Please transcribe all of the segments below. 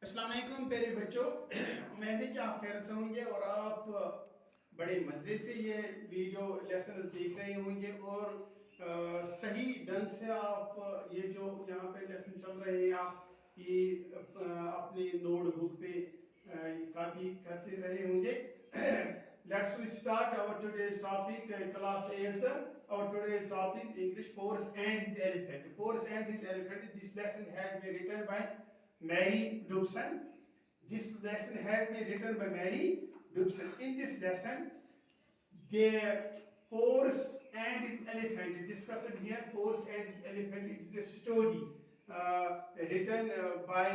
अस्सलाम वालेकुम प्यारे बच्चों। उम्मीद है कि आप खैरियत से होंगे और आप बड़े मज़े से ये वीडियो लेसन देख रहे होंगे और सही ढंग से आप ये जो यहाँ पे लेसन चल रहे हैं आप ये अपने नोटबुक पे कॉपी करते रहे होंगे। Let's start our today's topic, class 8th. Our today's topic is English, Porus and his elephant. Porus and his elephant. This lesson has been written by Mary Dobson. This lesson has been written by Mary Dobson. In this lesson, the horse and his elephant discussed here. Horse and his elephant. It is a story written by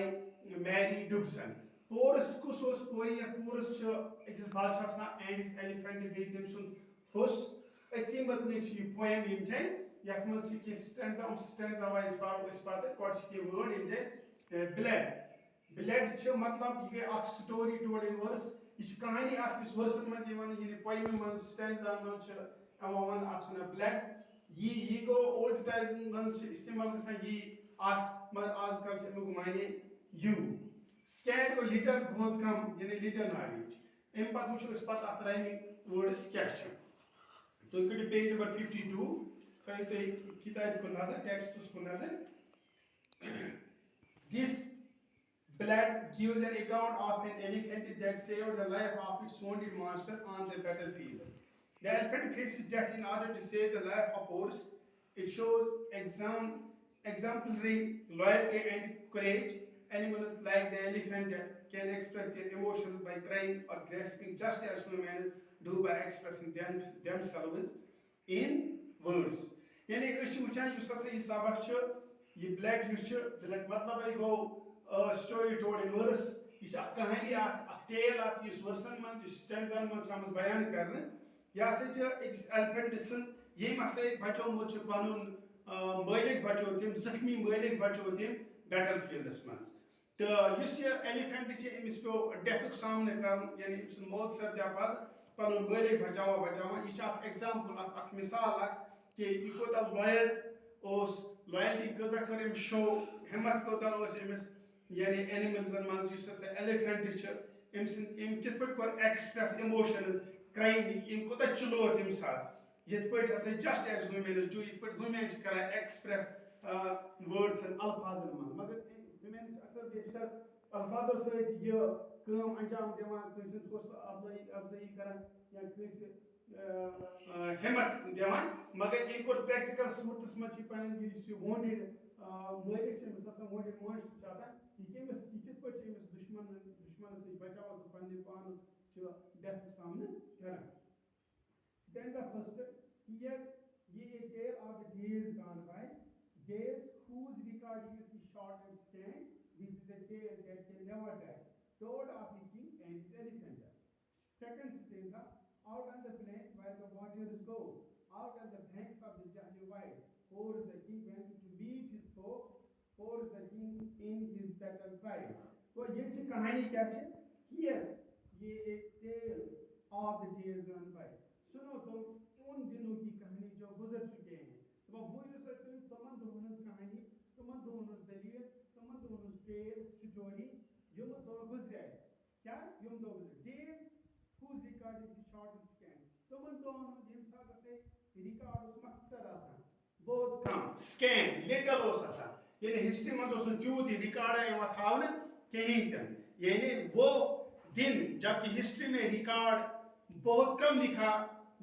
Mary Dobson. Horse kus os pori horse it is badshah's na and his elephant be them sun horse. Etim batne chi poem imjay yakmal chi ki stanza wise part is part what chi word imjay blood. Blood छ मतलब ये एक story told in verse ये कहानी एक इस verse में जीवन ये पोएम में स्टैंजा में छ अमवन आछना ब्लड ये गो ओल्ड टाइम में इस्तेमाल करसा ये आजकल से लोग मायने यू स्कैट को लिटर बहुत कम यानी लिटर नॉलेज इन पात वुचो इस पात अतराइमिंग वर्ड्स क्या छ तो इकड़ी पेज नंबर 52 तो किताब को नजर टेक्स्ट को नजर this Blood gives an account of an elephant that saved the life of its wounded master on the battlefield. The elephant faces death in order to save the life of horse. It shows exemplary loyalty and courage. Animals like the elephant can express their emotions by crying or grasping, just as humans do by expressing themselves in words. यानी इस वुचान use हसा ये सबक छ ये blood use छ blood मतलब है गो story told in verse ये कहानी a tale of इस वर्सन में इस स्टैंजा में हम बयान करने या से जो एक एलिफेंट सन ये मसे बचो मुझ पानुन मालिक बचो तिम जख्मी मालिक बचो तिम बैटलफील्ड्स में तो इस ये एलिफेंट चे इस पे डेथ को सामने कर यानी इस मौत से त्यापाद पानुन मालिक बचावा ये चाप एग्जांपल एक मिसाल कि ये कोता लॉयल ओस लॉयल्टी कोता करें शो हिम्मत कोता ओस इस यानी एनिमल्स मज युस एलिफेंट छ इम कित पट कर एक्सप्रेस इमोशंस क्राइंग इम कोता चलो तिम साथ यत पट हसे जस्ट एज ह्यूमन डू यत पट ह्यूमन छ करा एक्सप्रेस वर्ड्स एंड अल्फाजन मन मगर ह्यूमन अक्सर बेशतर अल्फाजों से ये काम अंजाम देवान कइसन को अफजाई करन या कइस हिम्मत देवान मगर इन को प्रैक्टिकल सूरतस में छ पन ये वोंडेड मालिक छ मिसाल वोंडेड माश छ आसान ये कित पट दुश्मन से बचाव तो पन्ने पान छ डेथ सामने करन स्टैंड द फर्स्ट हियर ये a tale of the days gone by days whose recording is short and scant. This is a tale that can never die, told of a king and his elephant. Second stanza, out on the plain where the waters go, out on the banks of the Jahli wide, pours the king went to meet his foe, pours the king in his battle pride. तो ये ची कहानी क्या है? Here ये एक tale of the days gone by. सुनो तुम उन दिनों की कहानी जो गुजर चुके हैं. तो वो जो सकते तमन दोनों कहानी, तमन दोनों दलील, तमन दोनों tale story, युम दो गुजरे. क्या युम दो गुजरे? Days whose recording is short and scant. तमन दोनों जिन साथ से record उस मकसद आसान. बहुत कम scant little हो सकता. यानी हिस्ट्री में जो सुनती रिकॉर्ड है वहाँ था ना कहीं तक यानी वो दिन जबकि हिस्ट्री में रिकॉर्ड बहुत कम लिखा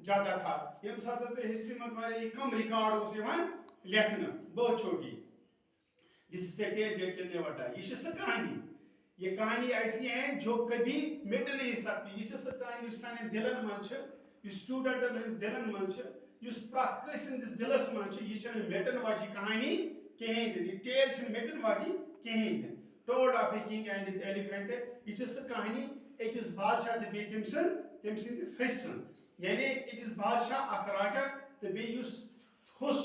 जाता था ये साथ से हिस्ट्री में हमारे कम रिकॉर्ड हो से वहाँ लिखना बहुत छोटी जिस tale that can never die ये कहानी ये कहानी ऐसी है जो कभी मिट नहीं सकती ये कहानी साने दिलन में छ स्टूडेंटन दिलन में छ प्रथ कस दिलस में यह मिटन वाजी कहानी कहीं दिन टेल मिटन वाजी कहीं दिन told of a king and his elephant यह कहानी अकिस बादशाह तो बे तम सिंदिस हसन यानी अकिस बादशाह अख राजा तो बे हुस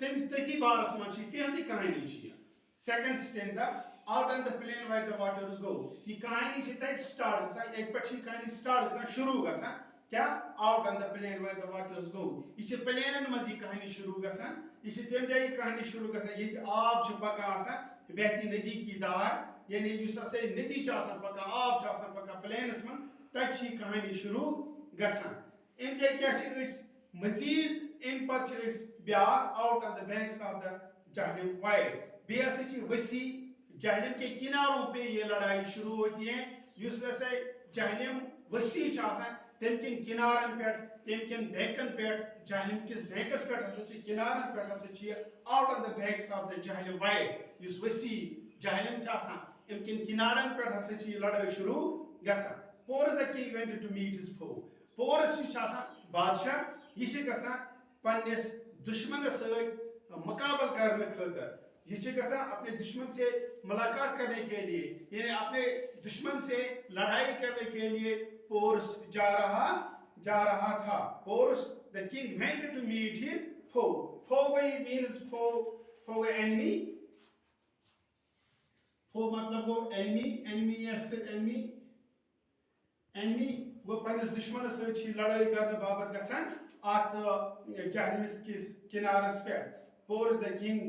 तम तथी बारस मज तिहज कहानी second stanza out on the plain where the waters go यह कहानी तत स्टार्ट गसान एक पे कहानी स्टार्ट गसान शुरू गसान क्या out on the plain where the waters go यह प्लेन मज कहानी शुरू गसान यह तम जाय कहानी शुरू गसान ये आब पकान बेहती नदी की धार यानी युस हसा नदी छ आसान पका आब छ आसान पका प्लेनस मन तत छी कहानी शुरू गसान इनके क्या छ इस मजीद इन पत छ इस back out of the banks of the Jhelum wide बेहसा छी वसी जहलम के किनारों पे ये लड़ाई शुरू होती है युस हसा जहलम वसी छ आसान तम किन किनारन पे तम किन बैंकन पे जहलम किस बैंकस पे हसा छी किनारन पे हसा छी out of the banks of the Jhelum wide use वसी जहलम छ आसान इम किन किनारन पे हसा छी लड़ाई शुरू गसान Porus the king went to meet his foe. Porus छ आसान बादशाह ये छ गसान पन्नेस दुश्मन सत मुकाबल करने खतर ये छ गसान अपने दुश्मन से मुलाकात करने के लिए यानी अपने दुश्मन से लड़ाई करने के लिए पोरस जा रहा था porous the king went to meet his foe. Foe means foe enemy. Foe मतलब वो enemy yes enemy वो पन्नेस दुश्मन सत लड़ाई करने बाबत गसान at जहलमिस किस किनारस पे Porus the king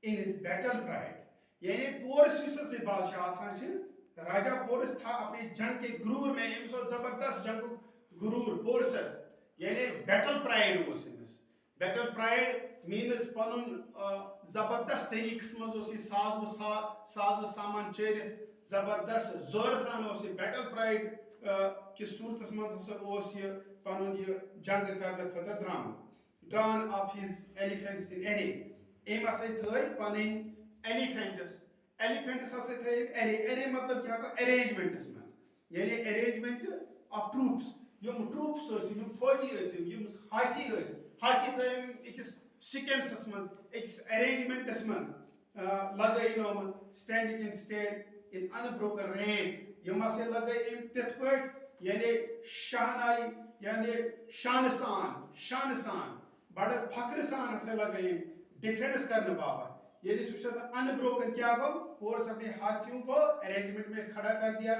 in his battle pride यानी पोरस से बादशाह आसान छ राजा पोरस था अपने जंग के गुरूर में इमसो जबरदस्त जंग गुरूर पोरस यानी बैटल प्राइड ओस इमस बैटल प्राइड मीन्स पनुन जबरदस्त तरीकस मज साज सामान चरित जबरदस्त जोर सान ओस बैटल प्राइड कि सूरत मज ये पनुन ये जंग करने खतर drawn of his elephants in array एम हसा थई पन एलिफेंट्स हसा थई array मतलब क्या अरेंजमेंट्स मज यानी अरेंजमेंट ऑफ ट्रूप्स यम ट्रूप्स यम फौजी यम हाथी थम अकिस सीक्वेंसस मज अकिस अरेंजमेंट्स मज लगन standing in state in unbroken rain यम हसा लगन तिथ पट यानी शानाई यानी शान सान बड़ फख्र सान हसा लगन डिफेंस करने बाबत यानी सुचत अनब्रोकन क्या गो पोरस अपने हाथियों को अरेंजमेंट में खड़ा कर दिया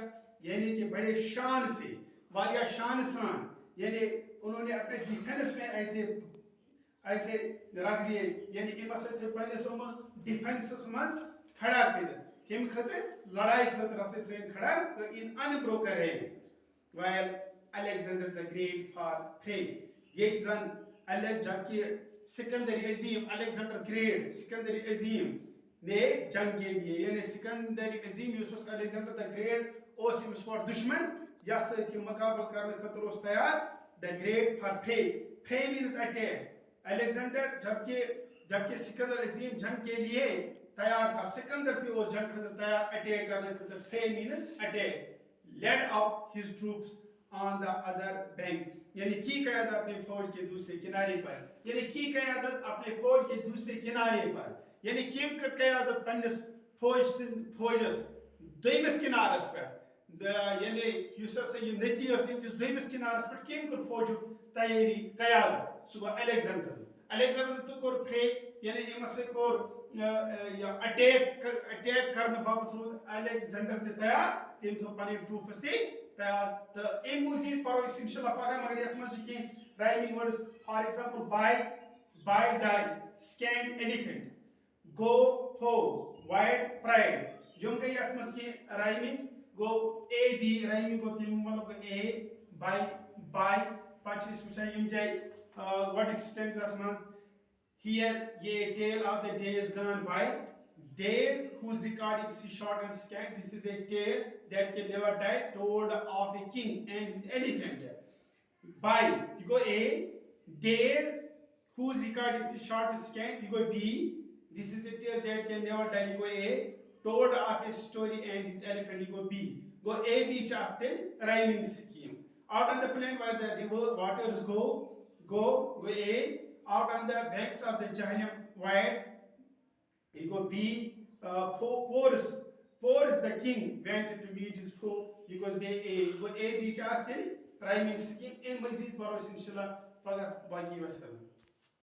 यानी कि बड़े शान से वारिया शान सान यानी उन्होंने अपने डिफेंस में ऐसे रख दिए यानी डिफेंस मज खड़ा कर कम खतर लड़ाई खतर खड़ा in unbroken rain while Alexander the Great for prey ये जन जबकि सिकंदर अजीम अलेक्जेंडर ग्रेट सिकंदर अजीम ने जंग के लिए यानी सिकंदर अजीम युस अलेक्जेंडर द ग्रेट ओस इमस फॉर दुश्मन यस सत मुकाबल करने खतर ओस तैयार the great foray means attack Alexander जबकि सिकंदर अजीम जंग के लिए तैयार था सिकंदर थी ओस जंग खतर तैयार अटैक करने खतर foray means attack led up his troops on the other bank यानी की क़यादत अपने फौज के दूसरे किनारे पर यानी की क़यादत अपने फौज के दूसरे किनारे पर यानी किम का क़यादत पन्नस फौजस दोइमस किनारस पर यानी युस ये नती इस दोइमस किनारस पर किम कर फौज तैयारी क़यादत सुबह अलेक्जेंडर तो कोर फ्रे यानी इमस कोर अटैक करने बाबत रूद अलेक्जेंडर ते तैयार तम थो पन ट्रूप्स ते तैयार तो अम मजीद परो इंशाल्लाह पगह मगर ये मज कह rhyming words for example by die स्कैंड एलिफेंट गो फो वाइड प्राइड यम गई ये मज कह राइमिंग गो ए बी राइमिंग गो तिम मतलब ए बाय पछ वुचान यम जाय व्हाट एक्सटेंड्स मज here ye tale of the days gone by days whose recording is short and scant this is a tale that can never die told of a king and his elephant by you go a days whose recording is short and scant you go b this is a tale that can never die you go a told of a story and his elephant you go b go a b chatte rhyming scheme out on the plain where the river waters go a out on the banks of the Jahannam wide you go b Porus the king went to meet his foe you go b a you go a b chatte rhyming scheme in mazid paros inshallah paga baki wassalam